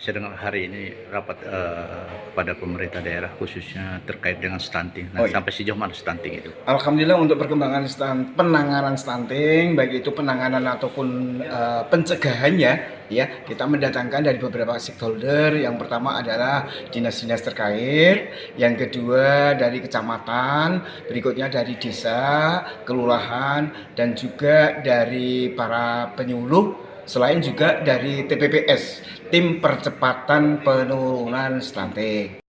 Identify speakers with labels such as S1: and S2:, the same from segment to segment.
S1: Sedang hari ini rapat kepada pemerintah daerah khususnya terkait dengan stunting. Nah,
S2: Oh iya.
S1: sampai sejauh mana stunting itu?
S2: Alhamdulillah untuk perkembangan penanganan stunting, baik itu penanganan ataupun pencegahannya, ya kita mendatangkan dari beberapa stakeholder. Yang pertama adalah dinas-dinas terkait, yang kedua dari kecamatan, berikutnya dari desa, kelurahan, dan juga dari para penyuluh. Selain juga dari TPPS, tim percepatan penurunan stunting.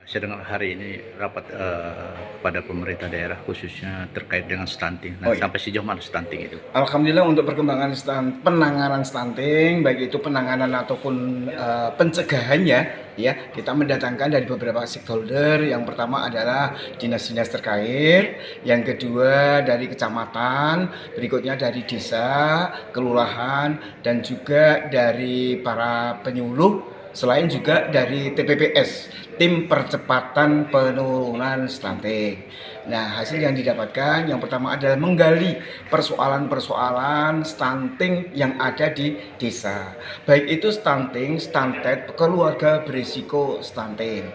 S1: Sedang hari ini rapat kepada pemerintah daerah khususnya terkait dengan stunting. Nah,
S2: Oh iya.
S1: sampai sejauh mana stunting itu?
S2: Alhamdulillah untuk perkembangan penanganan stunting, baik itu penanganan ataupun pencegahannya, ya kita mendatangkan dari beberapa stakeholder. Yang pertama adalah dinas-dinas terkait, yang kedua dari kecamatan, berikutnya dari desa, kelurahan, dan juga dari para penyuluh. Selain juga dari TPPS, tim percepatan penurunan stunting. Nah, hasil yang didapatkan yang pertama adalah menggali persoalan-persoalan stunting yang ada di desa. Baik itu stunting, stunted, keluarga berisiko stunting.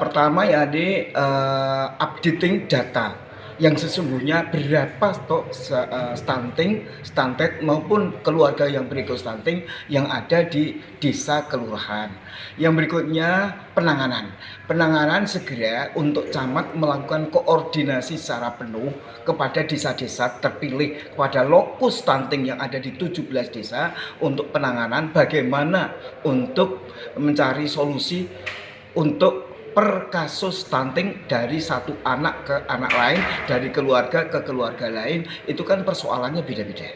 S2: Pertama ya di updating data yang sesungguhnya berapa stok stunting, stunted maupun keluarga yang berikut stunting yang ada di desa kelurahan. Yang berikutnya penanganan segera untuk camat melakukan koordinasi secara penuh kepada desa-desa terpilih, kepada lokus stunting yang ada di 17 desa untuk penanganan bagaimana untuk mencari solusi untuk per kasus stunting dari satu anak ke anak lain, dari keluarga ke keluarga lain, itu kan persoalannya beda-beda.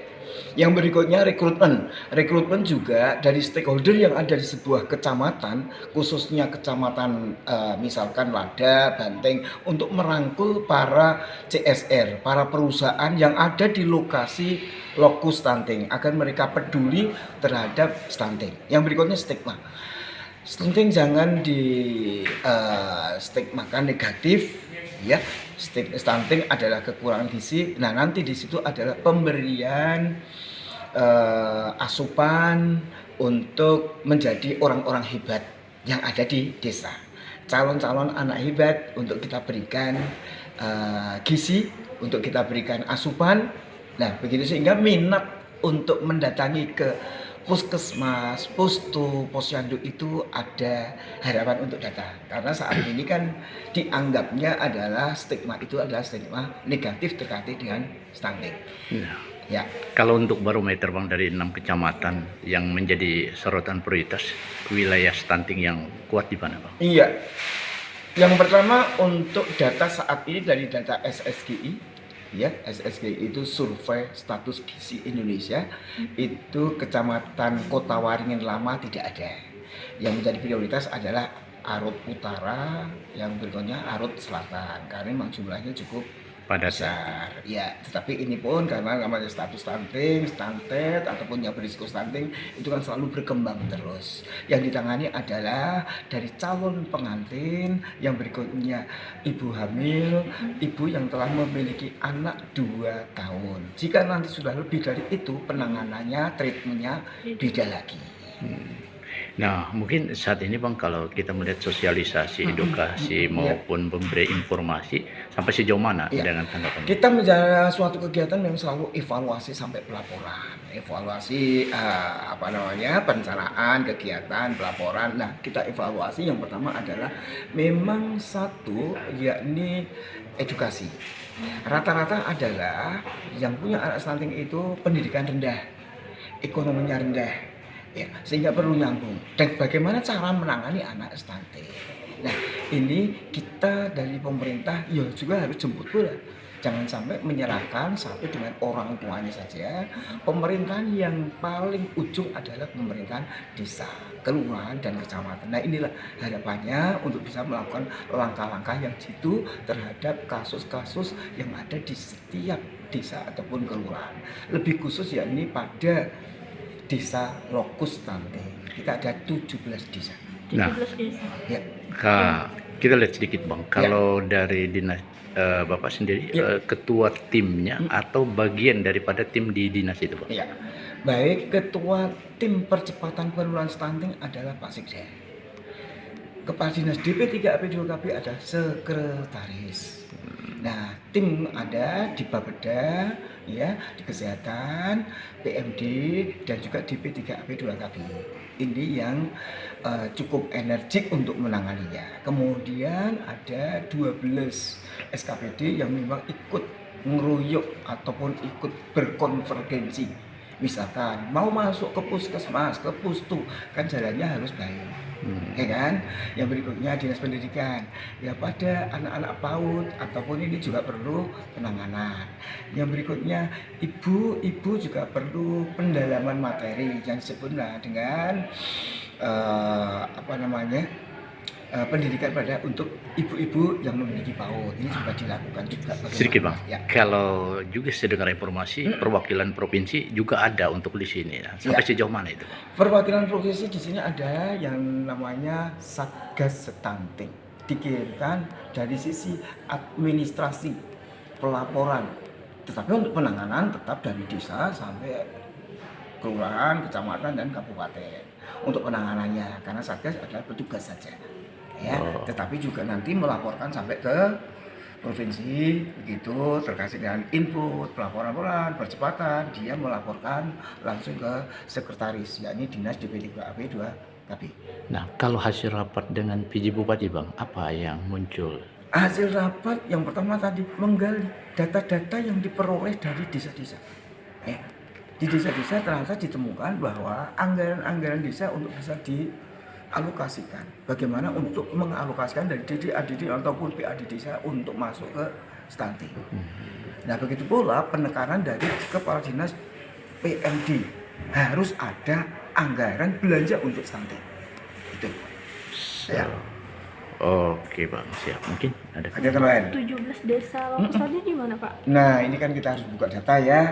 S2: Yang berikutnya rekrutmen juga dari stakeholder yang ada di sebuah kecamatan, khususnya kecamatan misalkan Lada, Banteng, untuk merangkul para CSR, para perusahaan yang ada di lokasi lokus stunting agar mereka peduli terhadap stunting. Yang berikutnya stigma. Stunting jangan di stigmakan negatif, ya. Stunting adalah kekurangan gizi. Nah, nanti di situ adalah pemberian asupan untuk menjadi orang-orang hebat yang ada di desa. Calon-calon anak hebat untuk kita berikan gizi, untuk kita berikan asupan. Nah, begitu sehingga minat untuk mendatangi ke puskesmas, postu, posyandu itu ada harapan untuk datang. Karena saat ini kan dianggapnya adalah stigma itu adalah stigma negatif terkait dengan stunting.
S1: Nah,
S2: Ya.
S1: kalau untuk barometer Bang dari 6 kecamatan yang menjadi sorotan prioritas wilayah stunting yang kuat di mana Bang?
S2: Iya. Yang pertama untuk data saat ini dari data SSGI, ya SSGI itu survei status gizi Indonesia, itu kecamatan Kota Waringin Lama tidak ada. Yang menjadi prioritas adalah Arut Utara, yang berikutnya Arut Selatan, karena memang jumlahnya cukup
S1: Padat ya?
S2: besar. Ya, tetapi ini pun karena namanya status stunting, stunted ataupun yang berisiko stunting itu kan selalu berkembang terus. Yang ditangani adalah dari calon pengantin, yang berikutnya ibu hamil, ibu yang telah memiliki anak 2 tahun. Jika nanti sudah lebih dari itu, penanganannya, treatmentnya beda lagi.
S1: Nah, mungkin saat ini Bang kalau kita melihat sosialisasi, edukasi maupun memberi informasi sampai sejauh mana dengan tanggapan?
S2: Kita menjalankan suatu kegiatan yang selalu evaluasi sampai pelaporan, evaluasi perencanaan kegiatan pelaporan. Nah, kita evaluasi yang pertama adalah memang satu yakni edukasi. Rata-rata adalah yang punya anak stunting itu pendidikan rendah, ekonominya rendah, ya, sehingga perlu nyambung. Dan bagaimana cara menangani anak stunting? Nah, ini kita dari pemerintah ya juga harus jemput bola. Jangan sampai menyerahkan satu dengan orang tuanya saja. Pemerintahan yang paling ujung adalah pemerintahan desa, kelurahan dan kecamatan. Nah, inilah harapannya untuk bisa melakukan langkah-langkah yang jitu terhadap kasus-kasus yang ada di setiap desa ataupun kelurahan. Lebih khusus yakni pada desa Lokus Stunting. Kita ada 17 desa.
S1: Nah,
S3: 17 desa.
S2: Ya.
S1: kita lihat sedikit Bang, kalau dari dinas Bapak sendiri
S2: Ya.
S1: ketua timnya atau bagian daripada tim di dinas itu Bang?
S2: Ya, baik ketua tim percepatan penurunan stunting adalah Pak Sikda. Kepala Dinas DP3AP2KB adalah sekretaris. Nah, tim ada di Bapeda, ya, di Kesehatan, PMD, dan juga DP3AP2KB. Ini yang cukup energik untuk menanganinya. Kemudian ada 12 SKPD yang memang ikut ngeruyuk ataupun ikut berkonvergensi. Misalkan mau masuk ke puskesmas, ke pustu, kan jalannya harus baik. Ya kan? Yang berikutnya dinas pendidikan. Ya pada anak-anak PAUD ataupun ini juga perlu penanganan. Yang berikutnya ibu juga perlu pendalaman materi yang disebutlah dengan pendidikan pada untuk ibu-ibu yang memiliki PAUD. Ini juga dilakukan juga.
S1: Sedikit Bang,
S2: Ya.
S1: kalau juga saya dengar informasi perwakilan provinsi juga ada untuk di sini. Nah, sampai sejauh mana itu Bang?
S2: Perwakilan provinsi di sini ada yang namanya Satgas Stunting. Dikirimkan dari sisi administrasi pelaporan. Tetapi untuk penanganan tetap dari desa sampai kelurahan, kecamatan dan kabupaten. Untuk penanganannya karena Satgas adalah petugas saja. Ya, tetapi juga nanti melaporkan sampai ke provinsi begitu terkait dengan input pelaporan percepatan, dia melaporkan langsung ke sekretaris yakni Dinas DP3AP2KB.
S1: Nah, kalau hasil rapat dengan PJ Bupati Bang, apa yang muncul?
S2: Hasil rapat yang pertama tadi menggali data-data yang diperoleh dari desa-desa. Di desa-desa ternyata ditemukan bahwa anggaran-anggaran desa untuk bisa dialokasikan. Bagaimana untuk mengalokasikan dari DD-ADD ataupun PAD desa untuk masuk ke stunting. Nah, begitu pula penekanan dari Kepala Dinas PMD harus ada anggaran belanja untuk stunting. Itu. Ya.
S1: Oke Bang, siap. Mungkin ada
S2: Ada yang lain.
S3: 17 desa Lokus tadi di mana Pak?
S2: Nah, ini kan kita harus buka data ya.